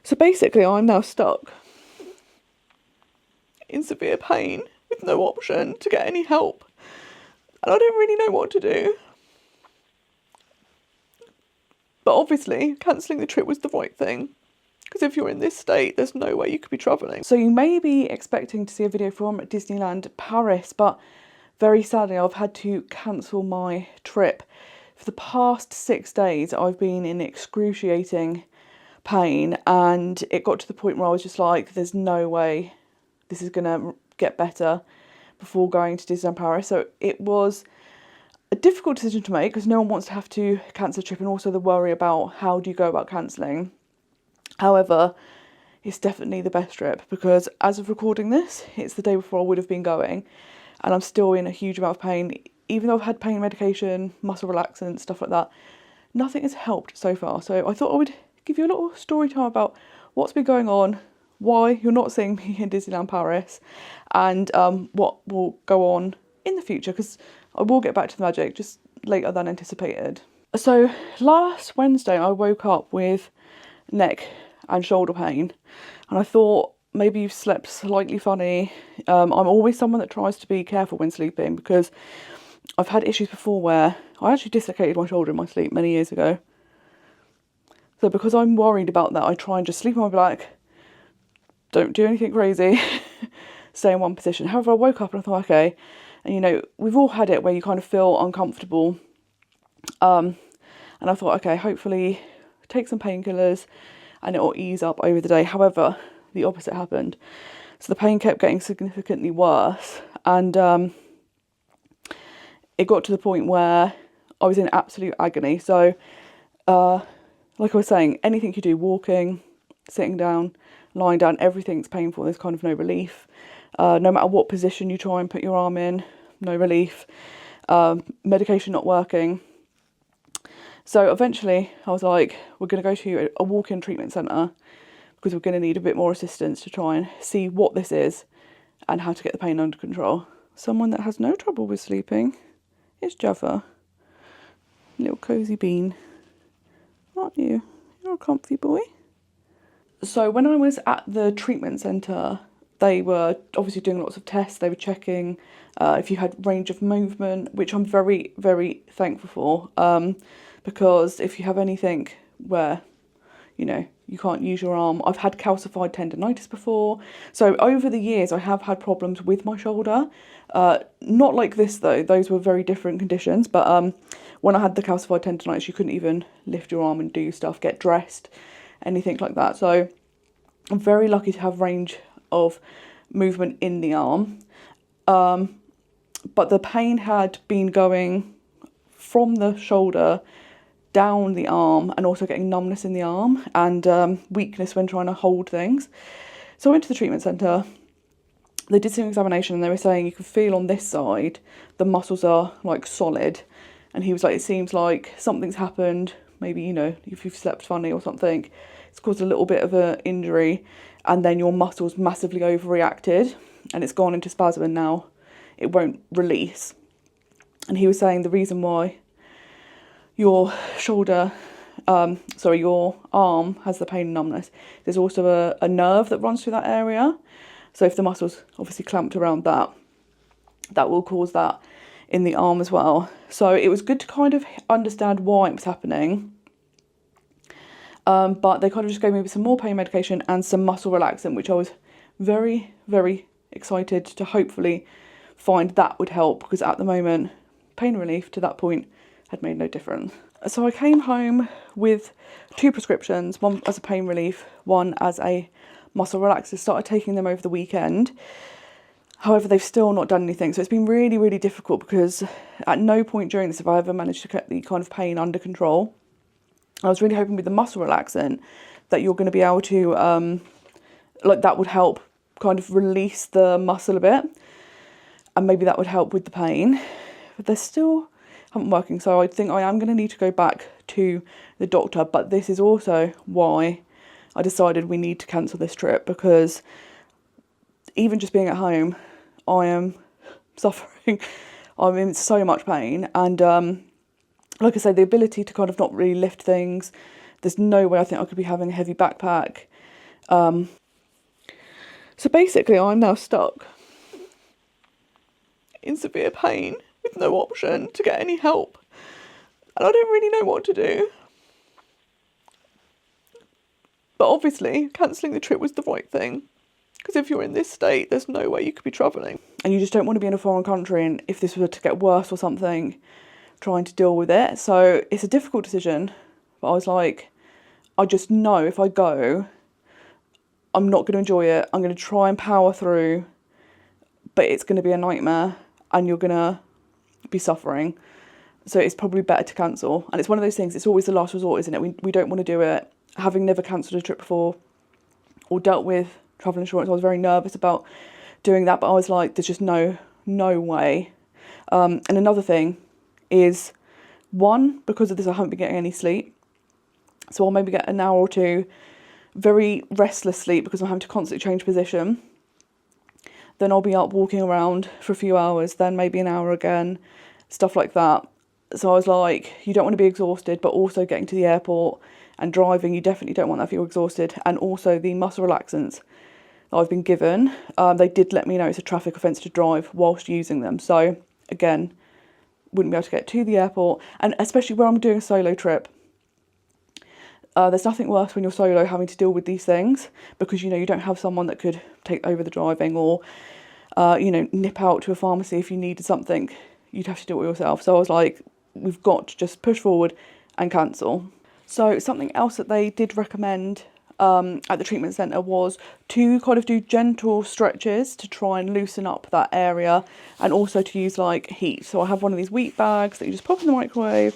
So basically I'm now stuck in severe pain with no option to get any help. And I don't really know what to do. But obviously cancelling the trip was the right thing. Because if you're in this state, there's no way you could be travelling. So you may be expecting to see a video from Disneyland Paris, but very sadly I've had to cancel my trip. For the past 6 days, I've been in excruciating pain, and it got to the point where I was just like, there's no way this is going to get better before going to Disneyland Paris. So it was a difficult decision to make because no one wants to have to cancel a trip, and also the worry about how do you go about cancelling. However, it's definitely the best trip because as of recording this, it's the day before I would have been going, and I'm still in a huge amount of pain. Even though I've had pain medication, muscle relaxant, stuff like that, nothing has helped so far. So I thought I would give you a little story time about what's been going on, why you're not seeing me in Disneyland Paris, and what will go on in the future, because I will get back to the magic just later than anticipated. So last Wednesday I woke up with neck and shoulder pain, and I thought maybe you've slept slightly funny. I'm always someone that tries to be careful when sleeping because I've had issues before where I actually dislocated my shoulder in my sleep many years ago. So because I'm worried about that, I try and just sleep on my back, don't do anything crazy, stay in one position. However, I woke up and I thought, okay, and you know, we've all had it where you kind of feel uncomfortable. And I thought, okay, hopefully take some painkillers and it will ease up over the day. However, the opposite happened. So the pain kept getting significantly worse, and it got to the point where I was in absolute agony. So like I was saying, anything you do, walking, sitting down, lying down, everything's painful. There's kind of no relief. No matter what position you try and put your arm in, no relief. Medication not working. So eventually I was like, we're going to go to a walk-in treatment centre because we're going to need a bit more assistance to try and see what this is and how to get the pain under control. Someone that has no trouble with sleeping is Java. Little cosy bean. Aren't you? You're a comfy boy. So when I was at the treatment centre, they were obviously doing lots of tests. They were checking if you had range of movement, which I'm very, very thankful for. Because if you have anything where, you know, you can't use your arm. I've had calcified tendonitis before. So over the years, I have had problems with my shoulder. Not like this though. Those were very different conditions. But when I had the calcified tendonitis, you couldn't even lift your arm and do stuff, get dressed, anything like that. So I'm very lucky to have range of movement in the arm. But the pain had been going from the shoulder down the arm, and also getting numbness in the arm and weakness when trying to hold things. So I went to the treatment centre. They did some examination and they were saying you can feel on this side the muscles are like solid, and he was like, it seems like something's happened, maybe, you know, if you've slept funny or something, it's caused a little bit of an injury, and then your muscles massively overreacted and it's gone into spasm and now it won't release. And he was saying the reason why your shoulder, your arm has the pain and numbness, there's also a nerve that runs through that area. So if the muscle's obviously clamped around that, that will cause that in the arm as well. So it was good to kind of understand why it was happening. But they kind of just gave me some more pain medication and some muscle relaxant, which I was very, very excited to hopefully find that would help, because at the moment, pain relief to that point had made no difference. So I came home with 2 prescriptions, one as a pain relief, one as a muscle relaxer. Started taking them over the weekend. However, they've still not done anything. So it's been really, really difficult, because at no point during this have I ever managed to get the kind of pain under control. I was really hoping with the muscle relaxant that you're going to be able to, that would help kind of release the muscle a bit. And maybe that would help with the pain. But they're still haven't working, so I think I am going to need to go back to the doctor. But this is also why I decided we need to cancel this trip, because even just being at home, I am suffering. I'm in so much pain, and like I say, the ability to kind of not really lift things, there's no way I think I could be having a heavy backpack. So basically I'm now stuck in severe pain with no option to get any help. And I don't really know what to do. But obviously cancelling the trip was the right thing. Because if you're in this state, there's no way you could be travelling. And you just don't want to be in a foreign country, and if this were to get worse or something, trying to deal with it. So it's a difficult decision. But I was like, I just know if I go, I'm not going to enjoy it. I'm going to try and power through, but it's going to be a nightmare and you're going to be suffering. So it's probably better to cancel. And it's one of those things, it's always the last resort, isn't it? We don't want to do it. Having never cancelled a trip before or dealt with travel insurance, I was very nervous about doing that, but I was like, there's just no way. And another thing is, one, because of this, I haven't been getting any sleep. So I'll maybe get an hour or two very restless sleep because I'm having to constantly change position. Then I'll be up walking around for a few hours, then maybe an hour again, stuff like that. So I was like, you don't want to be exhausted, but also getting to the airport and driving, you definitely don't want that if you're exhausted. And also the muscle relaxants that I've been given, they did let me know it's a traffic offence to drive whilst using them. So again, wouldn't be able to get to the airport. And especially where I'm doing a solo trip, there's nothing worse when you're solo having to deal with these things, because, you know, you don't have someone that could take over the driving or, nip out to a pharmacy if you needed something. You'd have to do it yourself. So I was like, we've got to just push forward and cancel. So something else that they did recommend at the treatment centre was to kind of do gentle stretches to try and loosen up that area, and also to use like heat. So I have one of these wheat bags that you just pop in the microwave.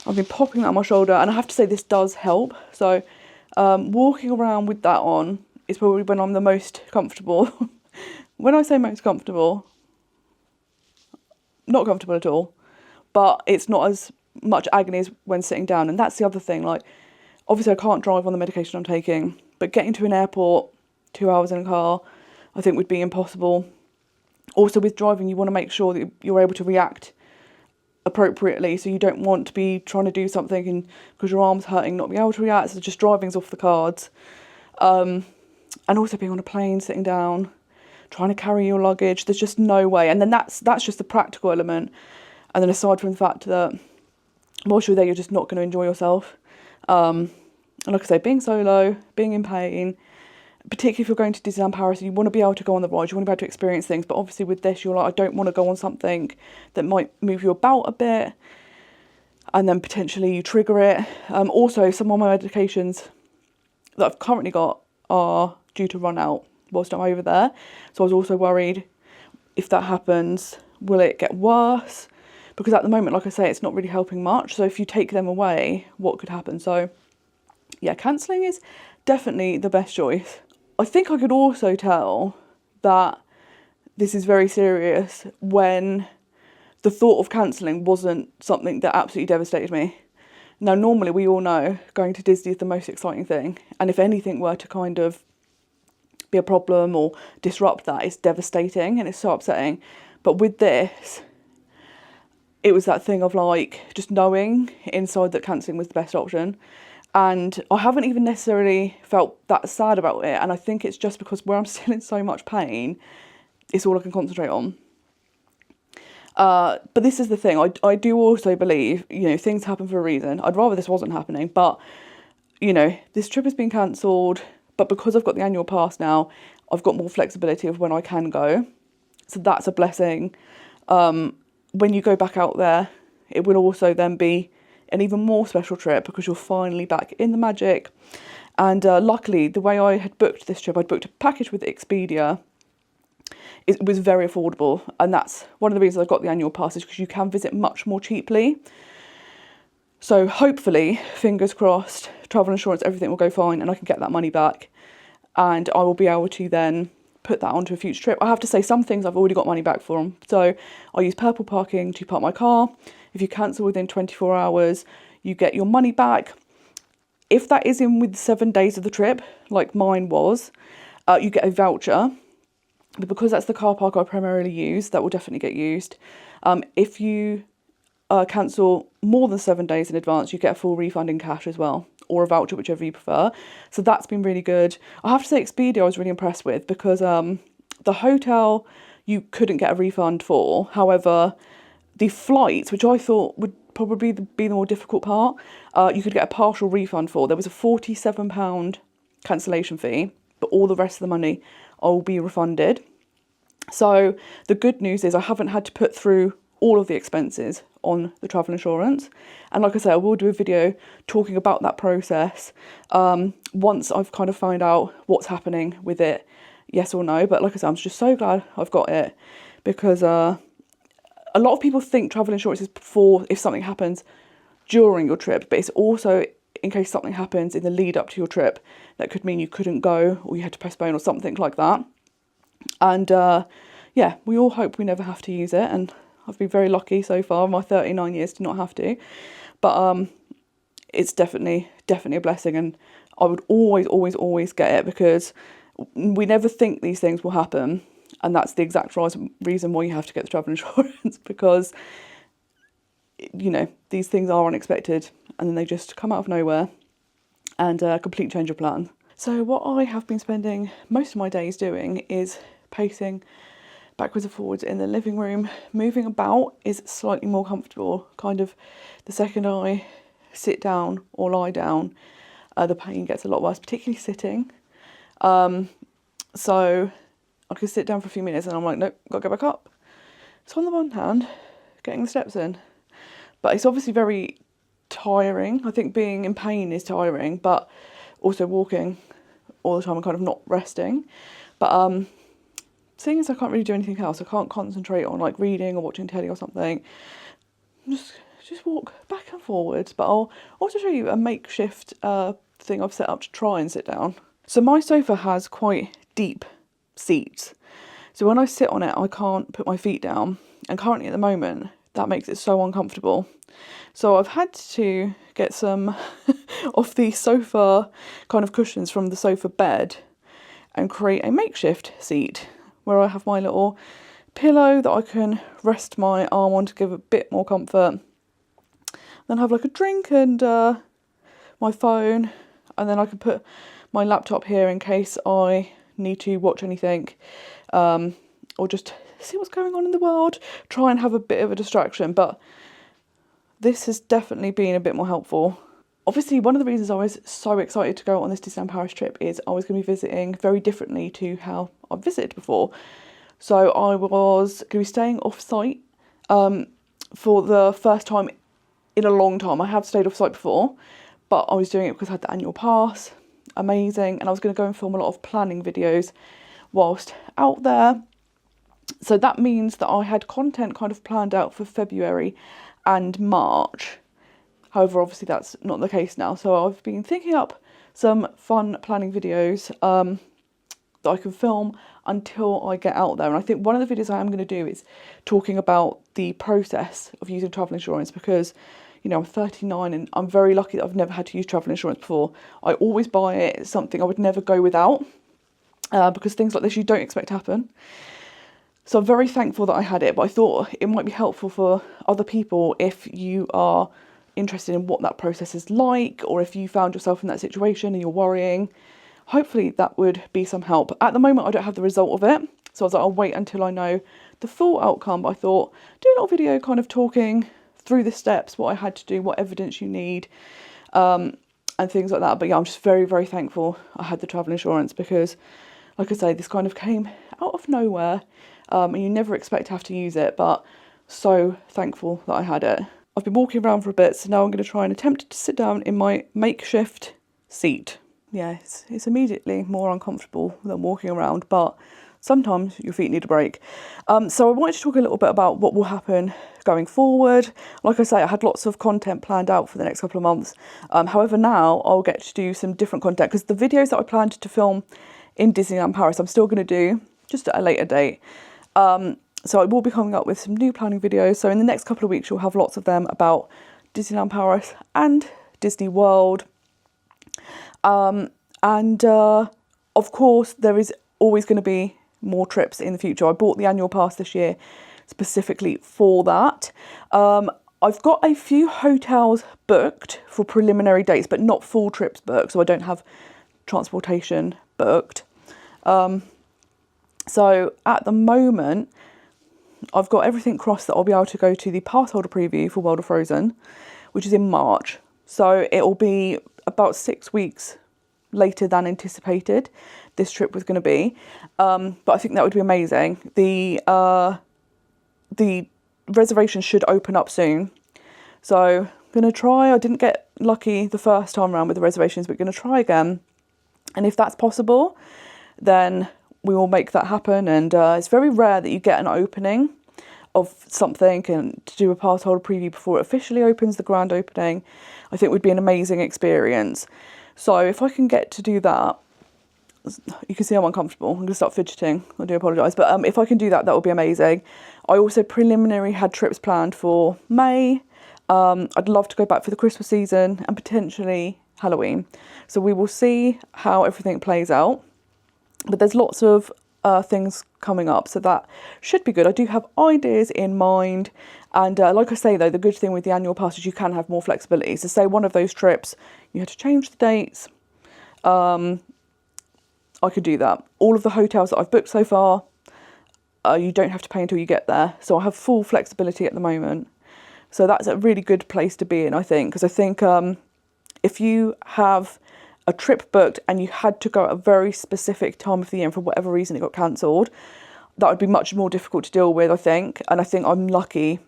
I've been popping that on my shoulder, and I have to say this does help. So walking around with that on is probably when I'm the most comfortable. When I say most comfortable, not comfortable at all, but it's not as much agony as when sitting down. And that's the other thing, like, obviously I can't drive on the medication I'm taking, but getting to an airport 2 hours in a car I think would be impossible. Also with driving, you want to make sure that you're able to react appropriately, so you don't want to be trying to do something and because your arm's hurting not be able to react, so just driving's off the cards. And also being on a plane, sitting down, trying to carry your luggage, there's just no way. And then that's just the practical element. And then aside from the fact that whilst you're there, you're just not going to enjoy yourself. And like I say, being solo, being in pain, particularly if you're going to Disneyland Paris, you want to be able to go on the rides, you want to be able to experience things. But obviously with this, you're like, I don't want to go on something that might move you about a bit, and then potentially you trigger it. Also, some of my medications that I've currently got are due to run out whilst I'm over there. So I was also worried, if that happens, will it get worse? Because at the moment, like I say, it's not really helping much. So if you take them away, what could happen? So yeah, cancelling is definitely the best choice. I think I could also tell that this is very serious when the thought of cancelling wasn't something that absolutely devastated me. Now, normally we all know going to Disney is the most exciting thing. And if anything were to kind of be a problem or disrupt that, it's devastating and it's so upsetting. But with this, it was that thing of like just knowing inside that cancelling was the best option. And I haven't even necessarily felt that sad about it. And I think it's just because where I'm still in so much pain, it's all I can concentrate on. But this is the thing. I do also believe, things happen for a reason. I'd rather this wasn't happening. But, this trip has been cancelled. But because I've got the annual pass now, I've got more flexibility of when I can go. So that's a blessing. When you go back out there, it will also then be an even more special trip because you're finally back in the magic. And luckily, the way I had booked this trip, I'd booked a package with Expedia. It was very affordable, and that's one of the reasons I got the annual pass, is because you can visit much more cheaply. So hopefully, fingers crossed, travel insurance, everything will go fine and I can get that money back, and I will be able to then put that onto a future trip. I have to say, some things I've already got money back for them. So I use Purple Parking to park my car. If you cancel within 24 hours, you get your money back. If that is in with 7 days of the trip, like mine was, you get a voucher. But because that's the car park I primarily use, that will definitely get used. If you cancel more than 7 days in advance, you get a full refund in cash as well, or a voucher, whichever you prefer. So that's been really good. I have to say Expedia I was really impressed with, because the hotel you couldn't get a refund for. However, the flights, which I thought would probably be the more difficult part, you could get a partial refund for. There was a £47 cancellation fee, but all the rest of the money will be refunded. So the good news is I haven't had to put through all of the expenses on the travel insurance. And like I said, I will do a video talking about that process once I've kind of found out what's happening with it, yes or no. But like I said, I'm just so glad I've got it, because a lot of people think travel insurance is for if something happens during your trip, but it's also in case something happens in the lead up to your trip. That could mean you couldn't go, or you had to postpone, or something like that. And yeah, we all hope we never have to use it, and I've been very lucky so far in my 39 years to not have to. But it's definitely a blessing, and I would always get it, because we never think these things will happen, and that's the exact reason why you have to get the travel insurance, because you know, these things are unexpected, and then they just come out of nowhere and completely change your plan. So what I have been spending most of my days doing is pacing backwards and forwards in the living room. Moving about is slightly more comfortable. Kind of the second I sit down or lie down, the pain gets a lot worse, particularly sitting. So I could sit down for a few minutes and I'm like, nope, gotta go back up. So on the one hand, getting the steps in, but it's obviously very tiring. I think being in pain is tiring, but also walking all the time and kind of not resting. But seeing as I can't really do anything else, I can't concentrate on like reading or watching telly or something, just walk back and forwards. But I'll also show you a makeshift thing I've set up to try and sit down. So my sofa has quite deep seats, so when I sit on it I can't put my feet down, and currently at the moment that makes it so uncomfortable. So I've had to get some of the sofa kind of cushions from the sofa bed and create a makeshift seat where I have my little pillow that I can rest my arm on to give a bit more comfort. Then have like a drink and my phone, and then I can put my laptop here in case I need to watch anything or just see what's going on in the world, try and have a bit of a distraction. But this has definitely been a bit more helpful. Obviously, one of the reasons I was so excited to go on this Disneyland Paris trip is I was going to be visiting very differently to how I've visited before. So I was going to be staying off-site for the first time in a long time. I have stayed off-site before, but I was doing it because I had the annual pass. Amazing. And I was going to go and film a lot of planning videos whilst out there. So that means that I had content kind of planned out for February and March. However, obviously that's not the case now. So I've been thinking up some fun planning videos that I can film until I get out there. And I think one of the videos I am going to do is talking about the process of using travel insurance, because, you know, I'm 39 and I'm very lucky that I've never had to use travel insurance before. I always buy it. It's something I would never go without because things like this you don't expect to happen. So I'm very thankful that I had it, but I thought it might be helpful for other people if you are interested in what that process is like, or if you found yourself in that situation and you're worrying. Hopefully that would be some help. At the moment I don't have the result of it, so I was like, I'll wait until I know the full outcome. But I thought, do a little video kind of talking through the steps, what I had to do, what evidence you need, and things like that. But yeah, I'm just very, very thankful I had the travel insurance, because like I say, this kind of came out of nowhere, and you never expect to have to use it, but so thankful that I had it. I've been walking around for a bit, so now I'm going to try and attempt to sit down in my makeshift seat. Yeah, it's immediately more uncomfortable than walking around, but sometimes your feet need a break. So I wanted to talk a little bit about what will happen going forward. Like I say, I had lots of content planned out for the next couple of months. However, now I'll get to do some different content, because the videos that I planned to film in Disneyland Paris, I'm still going to do just at a later date. So I will be coming up with some new planning videos. So in the next couple of weeks, you'll have lots of them about Disneyland Paris and Disney World. Of course, there is always going to be more trips in the future. I bought the annual pass this year specifically for that. I've got a few hotels booked for preliminary dates, but not full trips booked, so I don't have transportation booked. So at the moment, I've got everything crossed that I'll be able to go to the pass holder preview for World of Frozen, which is in March. So it'll be about 6 weeks later than anticipated this trip was going to be. But I think that would be amazing. The reservations should open up soon. So I'm going to try. I didn't get lucky the first time around with the reservations, but going to try again. And if that's possible, then we will make that happen. And it's very rare that you get an opening of something, and to do a pass holder preview before it officially opens, the grand opening, I think would be an amazing experience. So if I can get to do that, you can see I'm uncomfortable. I'm going to start fidgeting. I do apologise. But if I can do that, that would be amazing. I also preliminary had trips planned for May. I'd love to go back for the Christmas season and potentially Halloween. So we will see how everything plays out. But there's lots of things coming up, so that should be good. I do have ideas in mind. And like I say, though, the good thing with the annual pass is you can have more flexibility. So say one of those trips, you had to change the dates. I could do that. All of the hotels that I've booked so far, you don't have to pay until you get there. So I have full flexibility at the moment. So that's a really good place to be in, I think. Because I think if you have a trip booked and you had to go at a very specific time of the year and for whatever reason it got cancelled, that would be much more difficult to deal with, I think. And I think I'm lucky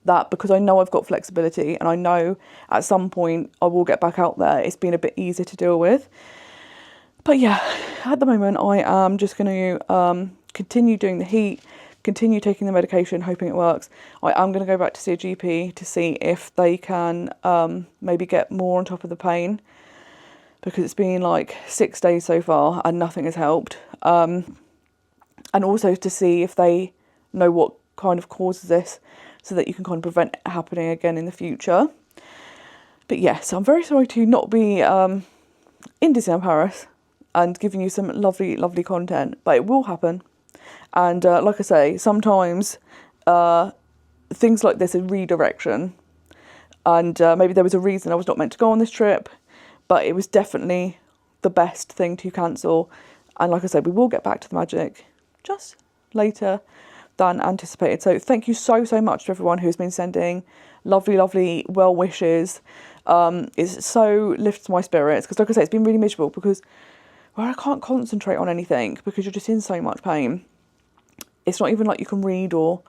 that because I know I've got flexibility and I know at some point I will get back out there, it's been a bit easier to deal with. But yeah, at the moment I am just going to continue doing the heat, continue taking the medication, hoping it works. I am going to go back to see a GP to see if they can maybe get more on top of the pain, because it's been like 6 days so far and nothing has helped. And also to see if they know what kind of causes this, so that you can kind of prevent it happening again in the future. But yes, I'm very sorry to not be in Disneyland Paris and giving you some lovely, lovely content, but it will happen. And like I say, sometimes things like this are redirection. And maybe there was a reason I was not meant to go on this trip, but it was definitely the best thing to cancel. And like I said, we will get back to the magic just later than anticipated. So thank you so much to everyone who's been sending lovely, lovely well wishes. It so lifts my spirits, because like I say, it's been really miserable because I can't concentrate on anything because you're just in so much pain. It's not even like you can read or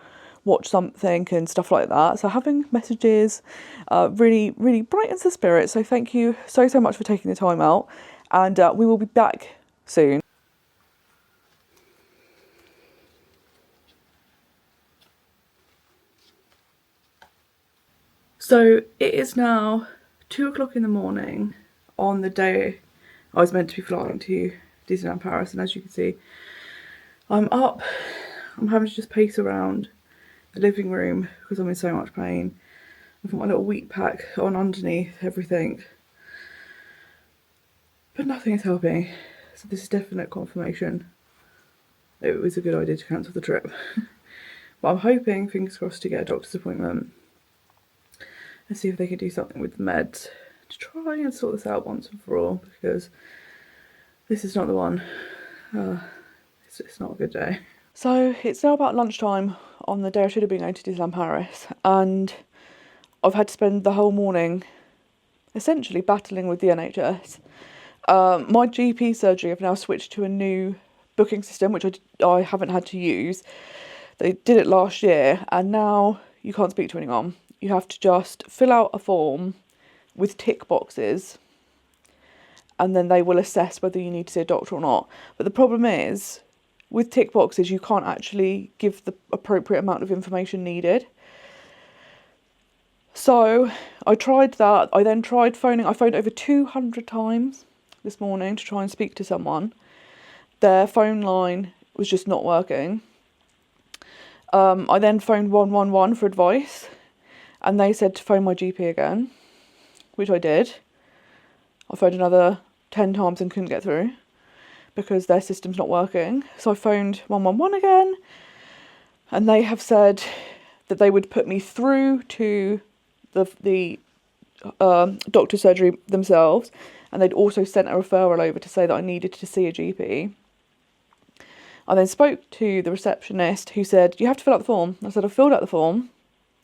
watch something and stuff like that. So having messages really, really brightens the spirit. So thank you so much for taking the time out, and we will be back soon. So it is now 2 o'clock in the morning on the day I was meant to be flying to Disneyland Paris, and as you can see, I'm up. I'm having to just pace around the living room because I'm in so much pain. I've got my little wheat pack on underneath everything, but nothing is helping. So this is definite confirmation it was a good idea to cancel the trip. But I'm hoping, fingers crossed, to get a doctor's appointment and see if they can do something with the meds to try and sort this out once and for all, because this is not the one. It's not a good day. So it's now about lunchtime on the day I should have been going to Disneyland Paris, and I've had to spend the whole morning essentially battling with the NHS. My GP surgery have now switched to a new booking system, which I haven't had to use. They did it last year, and now you can't speak to anyone. You have to just fill out a form with tick boxes, and then they will assess whether you need to see a doctor or not. But the problem is, with tick boxes, you can't actually give the appropriate amount of information needed. So I tried that. I then tried phoning. I phoned over 200 times this morning to try and speak to someone. Their phone line was just not working. I then phoned 111 for advice, and they said to phone my GP again, which I did. I phoned another 10 times and couldn't get through because their system's not working. So I phoned 111 again, and they have said that they would put me through to the doctor's surgery themselves, and they'd also sent a referral over to say that I needed to see a GP. I then spoke to the receptionist, who said, you have to fill out the form. I said, I've filled out the form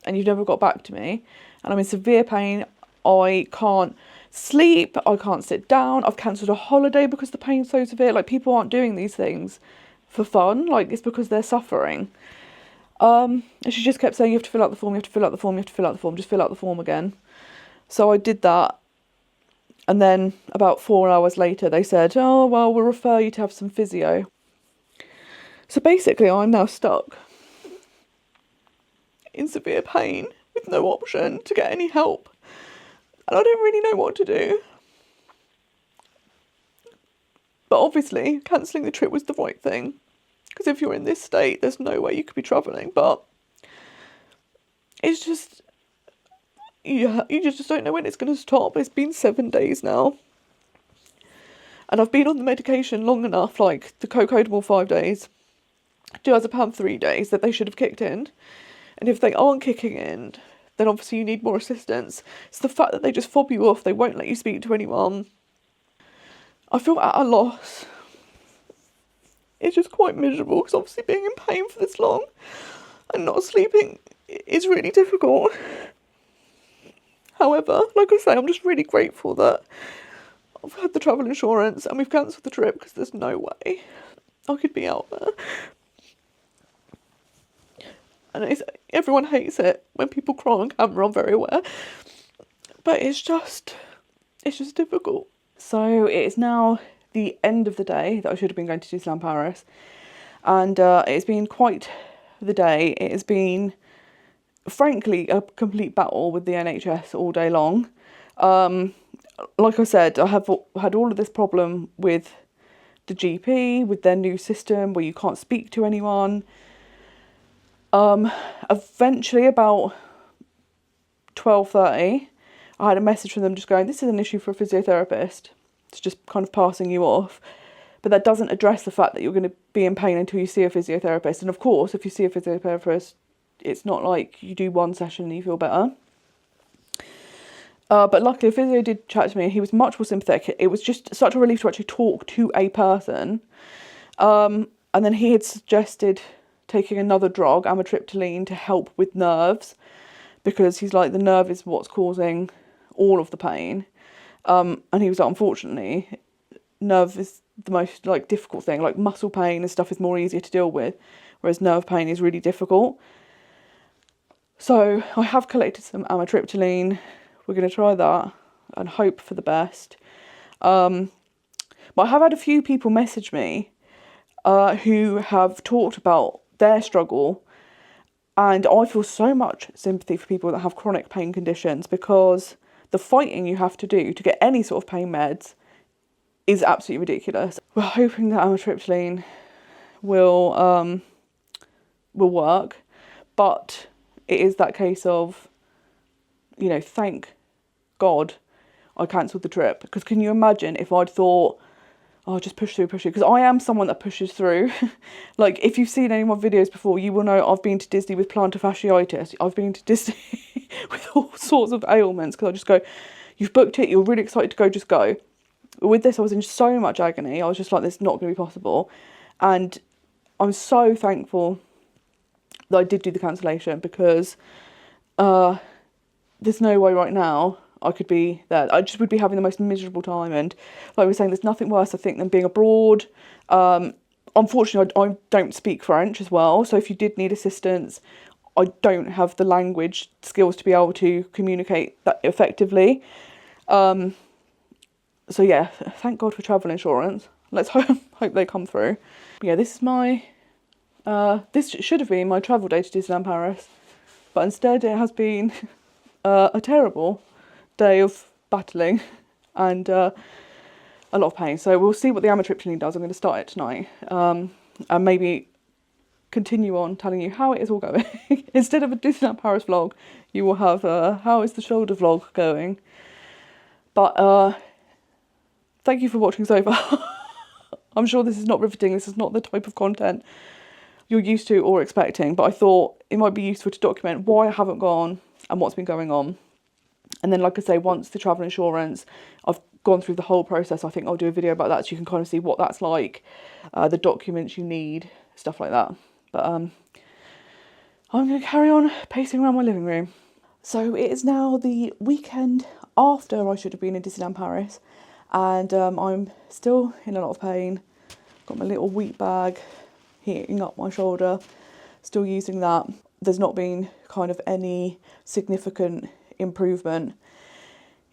and you've never got back to me, and I'm in severe pain. I can't sleep, I can't sit down, I've cancelled a holiday because the pain's so severe. Like, people aren't doing these things for fun, like, it's because they're suffering. And she just kept saying, you have to fill out the form, you have to fill out the form, you have to fill out the form, just fill out the form again. So I did that, and then about 4 hours later they said, oh well, we'll refer you to have some physio. So basically I'm now stuck in severe pain with no option to get any help, and I don't really know what to do. But obviously cancelling the trip was the right thing, because if you're in this state there's no way you could be travelling. But it's just, you just don't know when it's going to stop. It's been 7 days now, and I've been on the medication long enough, like the cocodamol 5 days, diazepam 3 days, that they should have kicked in. And if they aren't kicking in, then obviously you need more assistance. It's the fact that they just fob you off, they won't let you speak to anyone. I feel at a loss. It's just quite miserable, because obviously being in pain for this long and not sleeping is really difficult. However, like I say, I'm just really grateful that I've had the travel insurance and we've cancelled the trip, because there's no way I could be out there. And everyone hates it when people cry on camera, I'm very aware. But it's just difficult. So it is now the end of the day that I should have been going to Disneyland Paris. And it's been quite the day. It has been, frankly, a complete battle with the NHS all day long. Like I said, I have had all of this problem with the GP, with their new system where you can't speak to anyone. Eventually, about 12:30, I had a message from them just going, this is an issue for a physiotherapist. It's just kind of passing you off. But that doesn't address the fact that you're going to be in pain until you see a physiotherapist. And of course, if you see a physiotherapist, it's not like you do one session and you feel better. But luckily, a physio did chat to me. He was much more sympathetic. It was just such a relief to actually talk to a person. And then he had suggested taking another drug, amitriptyline, to help with nerves, because he's like, the nerve is what's causing all of the pain. And he was like, unfortunately, nerve is the most like difficult thing. Like, muscle pain and stuff is more easier to deal with, whereas nerve pain is really difficult. So I have collected some amitriptyline. We're going to try that and hope for the best. But I have had a few people message me who have talked about their struggle, and I feel so much sympathy for people that have chronic pain conditions, because the fighting you have to do to get any sort of pain meds is absolutely ridiculous. We're hoping that amitriptyline will work, but it is that case of, you know, thank God I cancelled the trip, because can you imagine if I'd thought, oh, just push through, because I am someone that pushes through. Like, if you've seen any of my videos before, you will know I've been to Disney with plantar fasciitis. I've been to Disney with all sorts of ailments, because I just go, you've booked it, you're really excited to go, just go. But with this, I was in so much agony. I was just like, this is not going to be possible. And I'm so thankful that I did do the cancellation, because there's no way right now I could be there. I just would be having the most miserable time. And like we were saying, there's nothing worse, I think, than being abroad. Unfortunately, I don't speak French as well. So if you did need assistance, I don't have the language skills to be able to communicate that effectively. So yeah, thank God for travel insurance. Let's hope they come through. But yeah, this is my, this should have been my travel day to Disneyland Paris. But instead it has been a terrible day of battling and a lot of pain. So we'll see what the amitriptyline does. I'm going to start it tonight, and maybe continue on telling you how it is all going. Instead of a Disneyland Paris vlog, you will have how is the shoulder vlog going. But thank you for watching so far. I'm sure this is not riveting. This is not the type of content you're used to or expecting, but I thought it might be useful to document why I haven't gone and what's been going on. And then, like I say, once the travel insurance, I've gone through the whole process, I think I'll do a video about that so you can kind of see what that's like, the documents you need, stuff like that. But I'm going to carry on pacing around my living room. So it is now the weekend after I should have been in Disneyland Paris, and I'm still in a lot of pain. Got my little wheat bag heating up my shoulder, still using that. There's not been kind of any significant improvement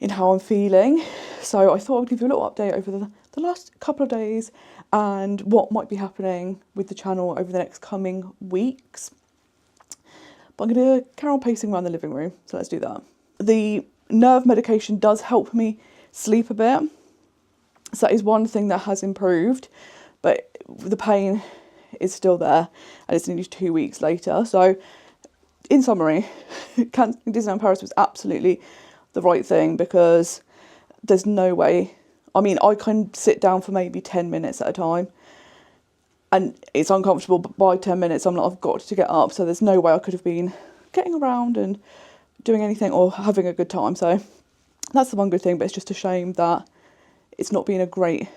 in how I'm feeling, so I thought I'd give you a little update over the last couple of days and what might be happening with the channel over the next coming weeks. But I'm going to carry on pacing around the living room, so let's do that. The nerve medication does help me sleep a bit, so that is one thing that has improved, but the pain is still there, and it's nearly 2 weeks later. So in summary, cancelling Disneyland Paris was absolutely the right thing, because there's no way, I mean, I can sit down for maybe 10 minutes at a time and it's uncomfortable, but by 10 minutes I'm like, I've got to get up. So there's no way I could have been getting around and doing anything or having a good time. So that's the one good thing, but it's just a shame that it's not been a great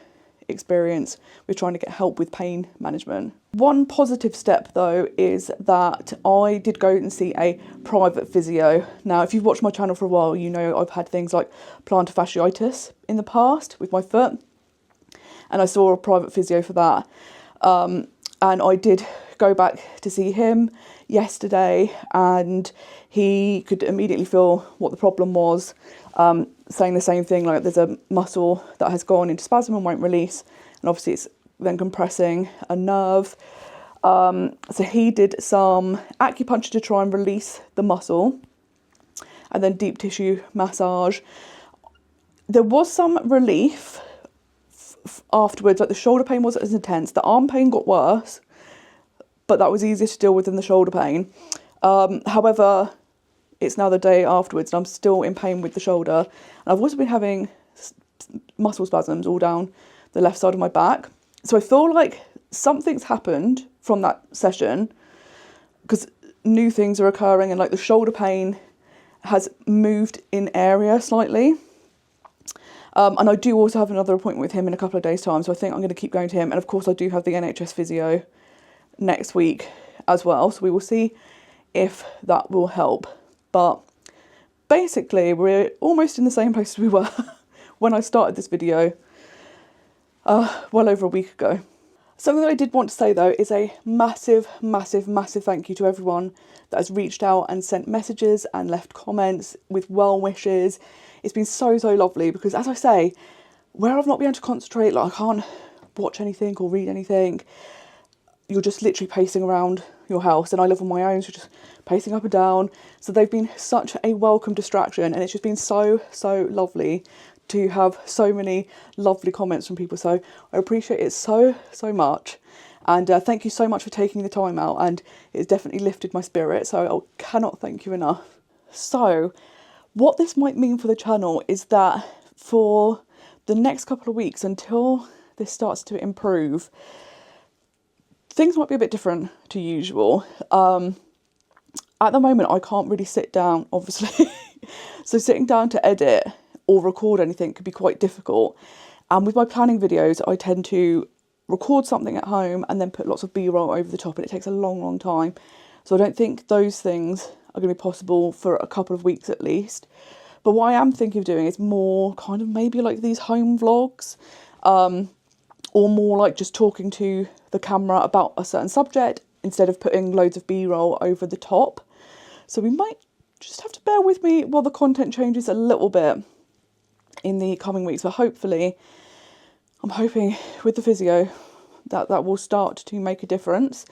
experience with trying to get help with pain management. One positive step though is that I did go and see a private physio. Now, if you've watched my channel for a while, you know I've had things like plantar fasciitis in the past with my foot, and I saw a private physio for that. And I did go back to see him yesterday, and he could immediately feel what the problem was, saying the same thing, like there's a muscle that has gone into spasm and won't release, and obviously it's then compressing a nerve. So he did some acupuncture to try and release the muscle, and then deep tissue massage. There was some relief afterwards, like the shoulder pain wasn't as intense, the arm pain got worse, but that was easier to deal with than the shoulder pain. However, it's now the day afterwards and I'm still in pain with the shoulder, and I've also been having muscle spasms all down the left side of my back. So I feel like something's happened from that session, because new things are occurring, and like the shoulder pain has moved in area slightly. And I do also have another appointment with him in a couple of days' time, so I think I'm going to keep going to him. And of course I do have the NHS physio next week as well, so we will see if that will help. But basically we're almost in the same place as we were when I started this video well over a week ago. Something that I did want to say though is a massive thank you to everyone that has reached out and sent messages and left comments with well wishes. It's been so lovely, because as I say, where I've not been able to concentrate, like I can't watch anything or read anything, you're just literally pacing around your house, and I live on my own, so just pacing up and down. So they've been such a welcome distraction, and it's just been so lovely to have so many lovely comments from people. So I appreciate it so much, and thank you so much for taking the time out, and it's definitely lifted my spirit, so I cannot thank you enough. So what this might mean for the channel is that for the next couple of weeks, until this starts to improve, things might be a bit different to usual. At the moment, I can't really sit down, obviously. So sitting down to edit or record anything could be quite difficult. And with my planning videos, I tend to record something at home and then put lots of B-roll over the top, and it takes a long time. So I don't think those things are going to be possible for a couple of weeks at least. But what I am thinking of doing is more kind of maybe like these home vlogs, or more like just talking to the camera about a certain subject instead of putting loads of B-roll over the top. So we might just have to bear with me while the content changes a little bit in the coming weeks. But hopefully, I'm hoping with the physio that will start to make a difference,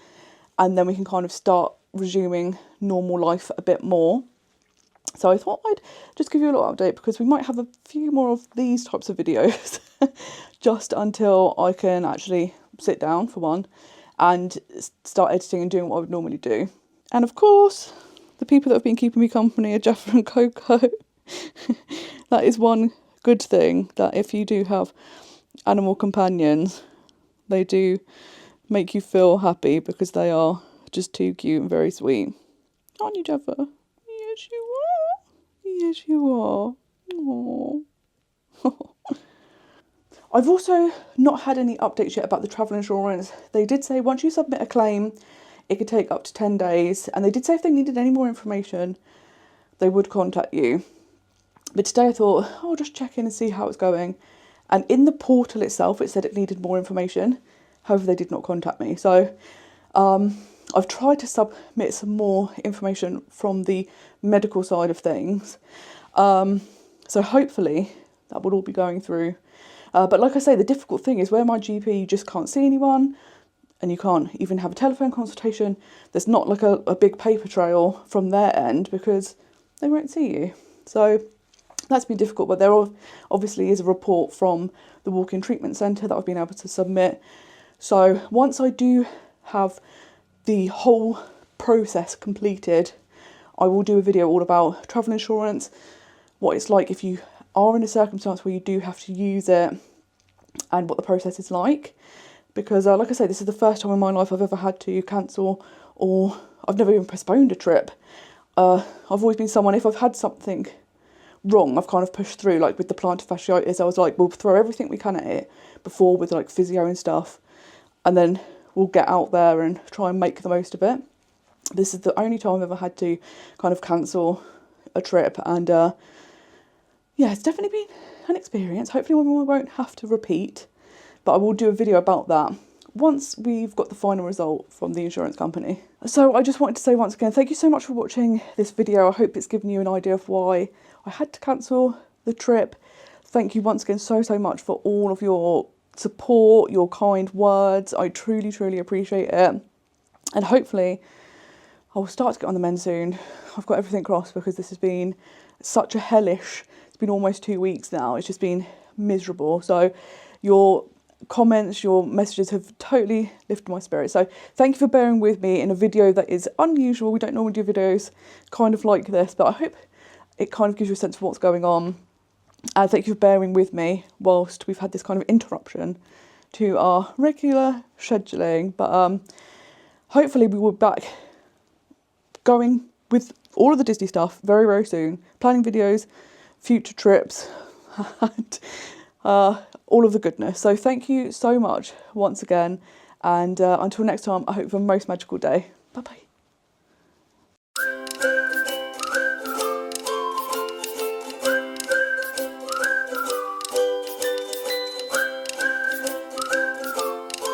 and then we can kind of start resuming normal life a bit more. So I thought I'd just give you a little update, because we might have a few more of these types of videos just until I can actually sit down for one and start editing and doing what I would normally do. And of course, the people that have been keeping me company are Jeff and Coco. That is one good thing, that if you do have animal companions, they do make you feel happy because they are just too cute and very sweet. Aren't you, Jaffa? Yes, you are. Yes, you are. Aww. I've also not had any updates yet about the travel insurance. They did say once you submit a claim, it could take up to 10 days. And they did say if they needed any more information, they would contact you. But today I thought, oh, I'll just check in and see how it's going. And in the portal itself, it said it needed more information. However, they did not contact me. So I've tried to submit some more information from the medical side of things. So hopefully that would all be going through. But like I say, the difficult thing is where my GP, you just can't see anyone and you can't even have a telephone consultation. There's not like a big paper trail from their end because they won't see you. So that's been difficult, but there obviously is a report from the walk-in treatment centre that I've been able to submit. So once I do have the whole process completed, I will do a video all about travel insurance, what it's like if you are in a circumstance where you do have to use it, and what the process is like. Because like I say, this is the first time in my life I've ever had to cancel, or I've never even postponed a trip. I've always been someone, if I've had something wrong, I've kind of pushed through. Like with the plantar fasciitis, I was like, we'll throw everything we can at it before with like physio and stuff, and then we'll get out there and try and make the most of it. This is the only time I've ever had to kind of cancel a trip, and yeah, it's definitely been an experience. Hopefully we won't have to repeat, but I will do a video about that once we've got the final result from the insurance company. So I just wanted to say once again, thank you so much for watching this video. I hope it's given you an idea of why I had to cancel the trip. Thank you once again so much for all of your support, your kind words. I truly, truly appreciate it. And hopefully I'll start to get on the mend soon. I've got everything crossed because this has been such a hellish, it's been almost 2 weeks now. It's just been miserable. So your comments, your messages have totally lifted my spirit. So thank you for bearing with me in a video that is unusual. We don't normally do videos kind of like this, but I hope it kind of gives you a sense of what's going on. And thank you for bearing with me whilst we've had this kind of interruption to our regular scheduling. But hopefully we will be back going with all of the Disney stuff very, very soon. Planning videos, future trips, and all of the goodness. So thank you so much once again. And until next time, I hope you have a most magical day. Bye-bye.